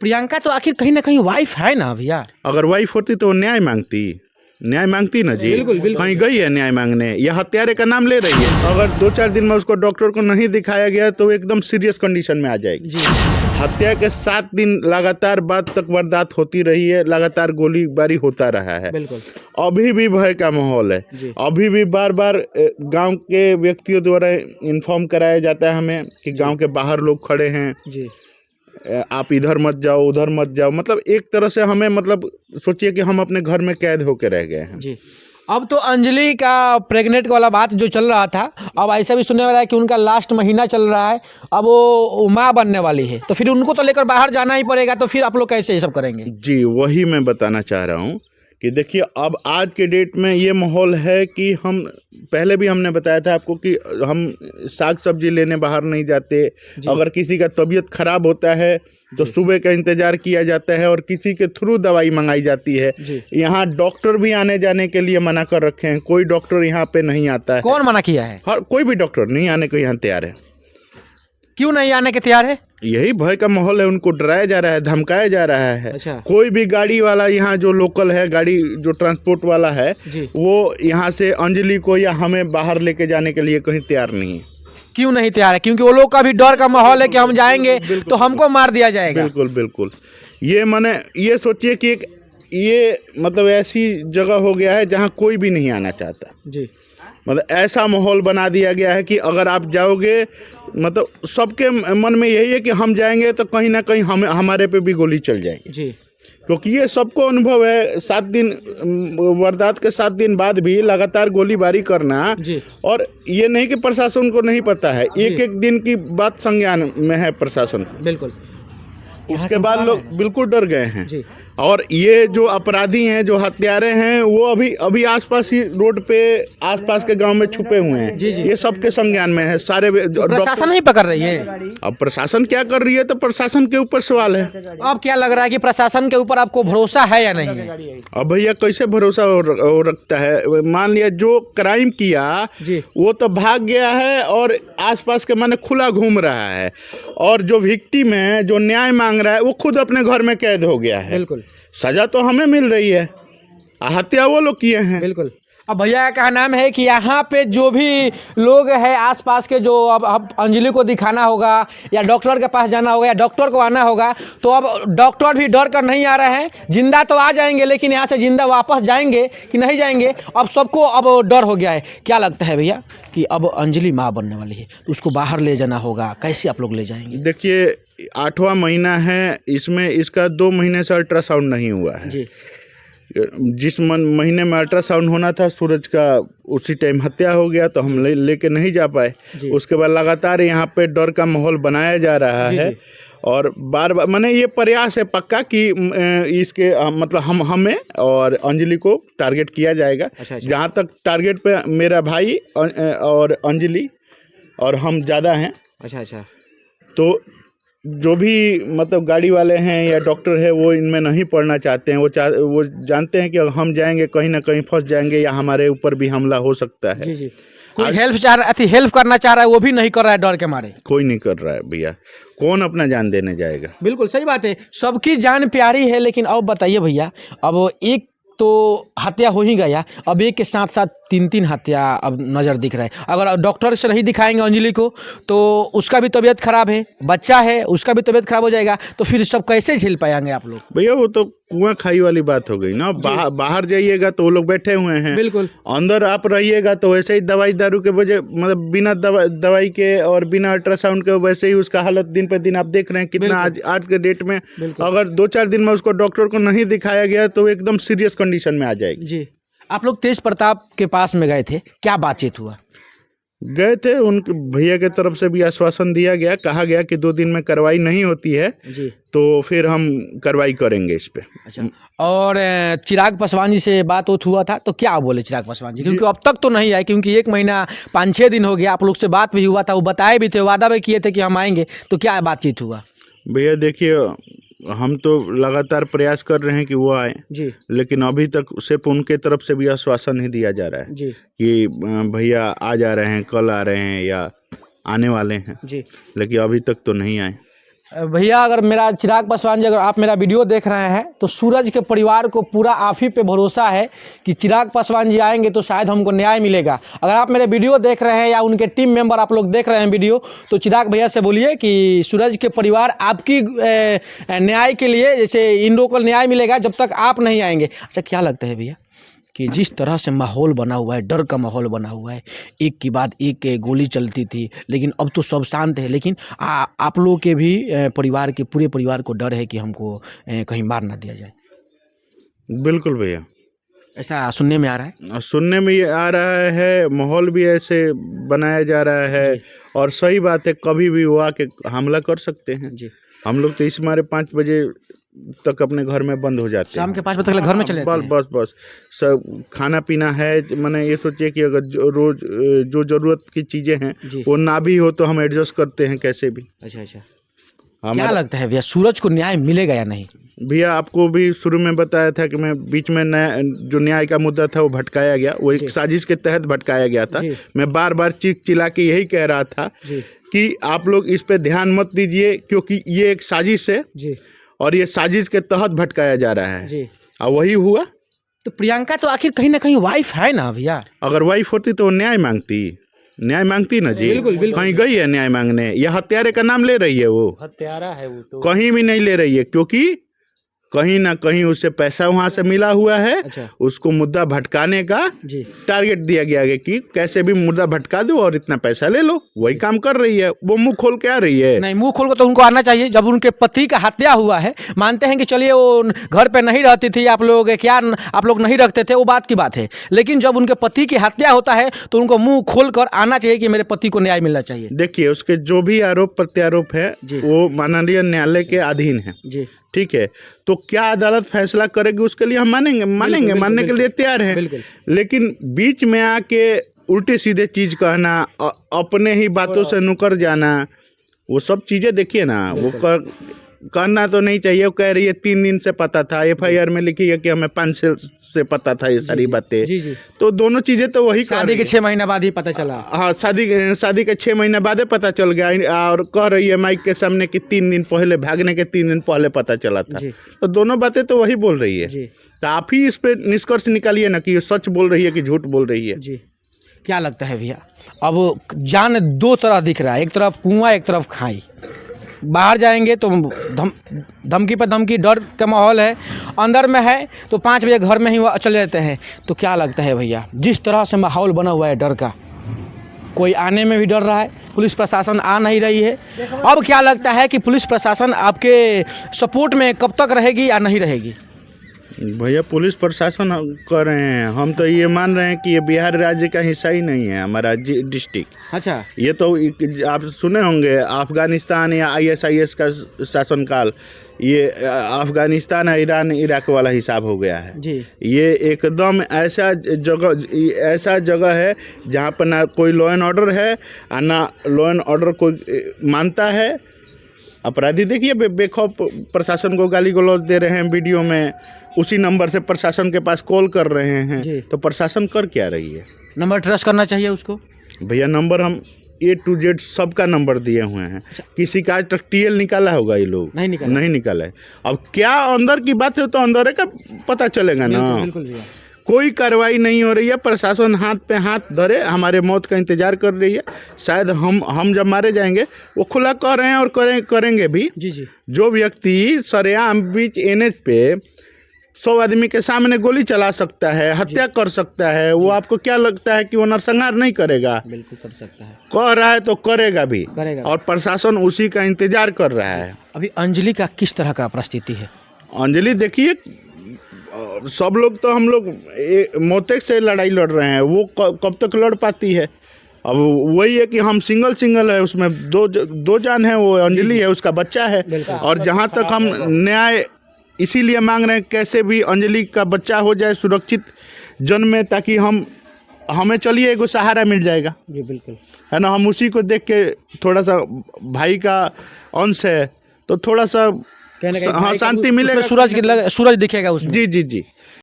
प्रियंका तो आखिर कहीं ना कहीं वाइफ है ना भैया। अगर वाइफ होती तो वो न्याय मांगती ना जी। बिल्कुल, बिल्कुल। कहीं गई है न्याय मांगने, या हत्यारे का नाम ले रही है। अगर 2-4 दिन में उसको डॉक्टर को नहीं दिखाया गया तो एकदम सीरियस कंडीशन में आ जाएगी जी। हत्या के 7 दिन लगातार बाद तक वारदात होती रही है, लगातार गोलीबारी होता रहा है। बिल्कुल। अभी भी भय का माहौल है। अभी भी बार बार गांव के व्यक्तियों द्वारा इन्फॉर्म कराया जाता है हमें कि गांव के बाहर लोग खड़े हैं जी। आप इधर मत जाओ उधर मत जाओ। मतलब एक तरह से हमें मतलब सोचिए कि हम अपने घर में कैद होकर रह गए हैं जी। अब तो अंजलि का प्रेग्नेंट वाला बात जो चल रहा था, अब ऐसा भी सुनने वाला है कि उनका लास्ट महीना चल रहा है, अब वो माँ बनने वाली है, तो फिर उनको तो लेकर बाहर जाना ही पड़ेगा। तो फिर आप लोग कैसे ये सब करेंगे? जी वही मैं बताना चाह रहा हूँ कि देखिए अब आज के डेट में ये माहौल है कि हम पहले भी हमने बताया था आपको कि हम साग सब्जी लेने बाहर नहीं जाते। अगर किसी का तबीयत खराब होता है तो सुबह का इंतजार किया जाता है और किसी के थ्रू दवाई मंगाई जाती है। यहाँ डॉक्टर भी आने जाने के लिए मना कर रखे हैं, कोई डॉक्टर यहाँ पे नहीं आता है। कौन मना किया है? हर कोई भी डॉक्टर नहीं आने को यहाँ तैयार है। क्यों नहीं आने के तैयार है? यही भय का माहौल है, उनको डराया जा रहा है, धमकाया जा रहा है। अच्छा। कोई भी गाड़ी वाला यहाँ जो लोकल है, गाड़ी जो ट्रांसपोर्ट वाला है वो यहाँ से अंजलि को या हमें बाहर लेके जाने के लिए कहीं तैयार नहीं है। क्यों नहीं तैयार है? क्योंकि वो लोग का भी डर का माहौल है कि हम जाएंगे तो हमको मार दिया जाएगा। बिल्कुल बिल्कुल। ये माने ये सोचिए कि एक ये मतलब ऐसी जगह हो गया है जहाँ कोई भी नहीं आना चाहता जी। मतलब ऐसा माहौल बना दिया गया है कि अगर आप जाओगे मतलब सबके मन में यही है कि हम जाएंगे तो कहीं ना कहीं हमारे पे भी गोली चल जाएगी जी। क्योंकि ये सबको अनुभव है। 7 दिन वारदात के 7 दिन बाद भी लगातार गोलीबारी करना जी। और ये नहीं कि प्रशासन को नहीं पता है, एक एक दिन की बात संज्ञान में है प्रशासन। बिल्कुल। उसके बाद लोग बिल्कुल डर गए हैं जी। और ये जो अपराधी हैं जो हत्यारे हैं वो अभी आसपास ही रोड पे आसपास के गांव में छुपे हुए हैं। ये सबके संज्ञान में है सारे। प्रशासन नहीं पकड़ रही है। अब प्रशासन क्या कर रही है तो प्रशासन के ऊपर सवाल है। अब क्या लग रहा है कि प्रशासन के ऊपर आपको भरोसा है या नहीं है? अब भैया कैसे भरोसा हो रखता है? मान लिया जो क्राइम किया वो तो भाग गया है और आसपास के माने खुला घूम रहा है, और जो विक्टिम है जो न्याय मांग रहा है वो खुद अपने घर में कैद हो गया है। बिल्कुल। सजा तो हमें मिल रही है, हत्या वो लोग किए हैं। बिल्कुल। अब भैया का नाम है कि यहाँ पे जो भी लोग हैं आसपास के, जो अब अंजलि को दिखाना होगा या डॉक्टर के पास जाना होगा या डॉक्टर को आना होगा, तो अब डॉक्टर भी डर कर नहीं आ रहे हैं। जिंदा तो आ जाएंगे लेकिन यहाँ से जिंदा वापस जाएंगे कि नहीं जाएंगे, अब सबको अब डर हो गया है। क्या लगता है भैया कि अब अंजलि माँ बनने वाली है तो उसको बाहर ले जाना होगा, कैसे आप लोग ले जाएंगे? देखिए 8वां महीना है, इसमें इसका 2 महीने से अल्ट्रासाउंड नहीं हुआ है जी। जिस महीने में अल्ट्रासाउंड होना था सूरज का उसी टाइम हत्या हो गया तो हम लेके नहीं जा पाए। उसके बाद लगातार यहाँ पे डर का माहौल बनाया जा रहा है और बार बार मैंने ये प्रयास है पक्का कि इसके मतलब हमें और अंजलि को टारगेट किया जाएगा। जहाँ तक टारगेट पे मेरा भाई और अंजलि और हम ज़्यादा हैं। अच्छा। तो जो भी मतलब गाड़ी वाले हैं या डॉक्टर है वो इनमें नहीं पड़ना चाहते हैं। वो जानते हैं कि अगर हम जाएंगे कहीं ना कहीं फंस जाएंगे या हमारे ऊपर भी हमला हो सकता है। जी। कोई हेल्प करना चाह रहा है वो भी नहीं कर रहा है डर के मारे। कोई नहीं कर रहा है भैया, कौन अपना जान देने जाएगा? बिल्कुल सही बात है, सबकी जान प्यारी है। लेकिन अब बताइए भैया, अब एक तो हत्या हो ही गया, अब एक के साथ साथ 3 हत्या अब नज़र दिख रहा है। अगर डॉक्टर से नहीं दिखाएंगे अंजलि को तो उसका भी तबीयत खराब है, बच्चा है उसका भी तबीयत खराब हो जाएगा, तो फिर सब कैसे झेल पाएंगे आप लोग? भैया वो तो कुआं खाई वाली बात हो गई ना। बाहर जाइएगा तो वो लोग बैठे हुए हैं, बिल्कुल। अंदर आप रहिएगा तो वैसे ही दवाई दारू के वजह मतलब बिना दवाई के और बिना अल्ट्रासाउंड के वैसे ही उसका हालत दिन पे दिन आप देख रहे हैं कितना आज के डेट में। अगर 2-4 दिन में उसको डॉक्टर को नहीं दिखाया गया तो एकदम सीरियस कंडीशन में आ जाएगी जी। आप लोग तेज प्रताप के पास में गए थे, क्या बातचीत हुआ? गए थे, उनके भैया के तरफ से भी आश्वासन दिया गया, कहा गया कि 2 दिन में कार्रवाई नहीं होती है जी तो फिर हम कार्रवाई करेंगे इस पे। अच्छा। और चिराग पासवान जी से बात हुआ था तो क्या बोले चिराग पासवान जी? क्योंकि अब तक तो नहीं आए, क्योंकि 1 महीना 5-6 दिन हो गया, आप लोग से बात भी हुआ था, वो बताए भी थे, वादा भी किए थे कि हम आएंगे, तो क्या बातचीत हुआ? भैया देखिए हम तो लगातार प्रयास कर रहे हैं कि वो आए जी, लेकिन अभी तक सिर्फ उनके तरफ से भी आश्वासन नहीं दिया जा रहा है जी कि भैया आ जा रहे हैं, कल आ रहे हैं या आने वाले हैं जी, लेकिन अभी तक तो नहीं आए। भैया अगर मेरा चिराग पासवान जी, अगर आप मेरा वीडियो देख रहे हैं तो सूरज के परिवार को पूरा आप ही पे भरोसा है कि चिराग पासवान जी आएंगे तो शायद हमको न्याय मिलेगा। अगर आप मेरे वीडियो देख रहे हैं या उनके टीम मेंबर आप लोग देख रहे हैं वीडियो, तो चिराग भैया से बोलिए कि सूरज के परिवार आपकी न्याय के लिए, जैसे इन लोगों को न्याय मिलेगा जब तक आप नहीं आएंगे। अच्छा, क्या लगता है भैया कि जिस तरह से माहौल बना हुआ है, डर का माहौल बना हुआ है, एक के बाद एक गोली चलती थी, लेकिन अब तो सब शांत है, लेकिन आप लोगों के भी परिवार के पूरे परिवार को डर है कि हमको कहीं मार ना दिया जाए? बिल्कुल भैया, ऐसा सुनने में आ रहा है। सुनने में ये आ रहा है, माहौल भी ऐसे बनाया जा रहा है। और सही बात है, कभी भी वो आके हमला कर सकते हैं जी। हम लोग तो इस मारे 5 बजे तक अपने घर में बंद हो जाते हैं, शाम के 5 बजे तक घर में चले जाते हैं। बस सब खाना पीना है। मैंने ये सोचिए कि अगर रोज जो जरूरत की चीज़ें हैं वो ना भी हो तो हम एडजस्ट करते हैं कैसे भी। अच्छा, क्या लगता है भैया, सूरज को न्याय मिलेगा या नहीं? भैया आपको भी शुरू में बताया था कि मैं बीच में जो न्याय का मुद्दा था वो भटकाया गया, वो एक साजिश के तहत भटकाया गया था। मैं बार बार चीख चिल्ला के यही कह रहा था कि आप लोग इस पे ध्यान मत दीजिए, क्योंकि ये एक साजिश है और ये साजिश के तहत भटकाया जा रहा है। और वही हुआ। तो प्रियंका तो आखिर कहीं ना कहीं वाइफ है ना भैया? अगर वाइफ होती तो वो न्याय मांगती ना जी। बिल्कुल। कहीं गई है न्याय मांगने, या हत्यारे का नाम ले रही है? वो हत्यारा है, वो तो कहीं भी नहीं ले रही है, क्योंकि कहीं ना कहीं उससे पैसा वहां से मिला हुआ है। अच्छा। उसको मुद्दा भटकाने का टारगेट दिया गया है कि कैसे भी मुद्दा भटका दो और इतना पैसा ले लो। वही काम कर रही है। वो मुंह खोल के आ रही है? नहीं, मुंह खोल के तो उनको आना चाहिए। जब उनके पति का हत्या हुआ है, मानते हैं कि चलिए वो घर पे नहीं रहती थी, आप लोग नहीं रखते थे, वो बात की बात है, लेकिन जब उनके पति की हत्या होता है तो उनको मुंह खोल कर आना चाहिए कि मेरे पति को न्याय मिलना चाहिए। देखिए, उसके जो भी आरोप प्रत्यारोप है वो माननीय न्यायालय के अधीन है जी। ठीक है, तो क्या अदालत फैसला करेगी उसके लिए हम मानने के लिए तैयार हैं। लेकिन बीच में आके उल्टे सीधे चीज कहना, अपने ही बातों से मुकर जाना, वो सब चीजें देखिए ना, वो करना तो नहीं चाहिए। वो कह रही है 3 दिन से पता था, FIR में लिखी है कि हमें 5 से पता था ये सारी बातें। तो दोनों चीजें तो वही, शादी के 6 महीना बाद ही पता चला। हाँ, शादी के 6 महीने बाद पता चल गया। और कह रही है माइक के सामने कि 3 दिन पहले, भागने के 3 दिन पहले पता चला था। तो दोनों बातें तो वही बोल रही है। तो आप ही इस पे निष्कर्ष निकालिए ना कि ये सच बोल रही है कि झूठ बोल रही है। क्या लगता है भैया, अब जान 2 तरह दिख रहा है, एक तरफ कुआं एक तरफ खाई। बाहर जाएंगे तो धमकी पर धमकी, डर का माहौल है, अंदर में है तो 5 बजे घर में ही चले जाते हैं। तो क्या लगता है भैया, जिस तरह से माहौल बना हुआ है डर का, कोई आने में भी डर रहा है, पुलिस प्रशासन आ नहीं रही है। अब क्या लगता है कि पुलिस प्रशासन आपके सपोर्ट में कब तक रहेगी या नहीं रहेगी? भैया, पुलिस प्रशासन कर रहे हैं, हम तो ये मान रहे हैं कि ये बिहार राज्य का हिस्सा ही नहीं है, हमारा डिस्ट्रिक्ट। अच्छा, ये तो आप सुने होंगे अफगानिस्तान या ISIS का शासनकाल, ये अफगानिस्तान ईरान इराक वाला हिसाब हो गया है जी। ये एकदम ऐसा जगह है जहाँ पर ना कोई लॉ एंड ऑर्डर है और ना लॉ एंड ऑर्डर कोई मानता है। अपराधी देखिए बेखौफ प्रशासन को गाली गलौज दे रहे हैं वीडियो में, उसी नंबर से प्रशासन के पास कॉल कर रहे हैं। तो प्रशासन कर क्या रही है? नंबर ट्रेस करना चाहिए उसको। भैया, नंबर हम A to Z सबका नंबर दिए हुए हैं। किसी का आज तक TL निकाला होगा? ये लोग नहीं निकाला है। अब क्या अंदर की बात है तो अंदर का पता चलेगा ना। बिल्कुल। कोई कार्रवाई नहीं हो रही है, प्रशासन हाथ पे हाथ धरे हमारे मौत का इंतजार कर रही है। शायद हम जब मारे जाएंगे, वो खुला कह रहे हैं और करेंगे भी जी। जो व्यक्ति सरेआम बीच NH पे 100 आदमी के सामने गोली चला सकता है, हत्या कर सकता है, वो आपको क्या लगता है कि वो नरसंहार नहीं करेगा? बिल्कुल कर सकता है, कह रहा है तो करेगा भी। और प्रशासन उसी का इंतजार कर रहा है। अभी अंजलि का किस तरह का परिस्थिति है? अंजलि देखिए, सब लोग तो हम लोग मौतेक से लड़ाई लड़ रहे हैं, वो कब तक लड़ पाती है? अब वही है कि हम सिंगल है, उसमें दो जान है, वो अंजलि है, उसका बच्चा है। और जहाँ तक हम न्याय इसीलिए मांग रहे हैं, कैसे भी अंजलि का बच्चा हो जाए सुरक्षित जन्म में, ताकि हमें चलिए एगो सहारा मिल जाएगा जी। बिल्कुल है ना, हम उसी को देख के थोड़ा सा, भाई का अंश है तो थोड़ा सा हाँ शांति मिलेगा, सूरज दिखेगा उसमें। जी।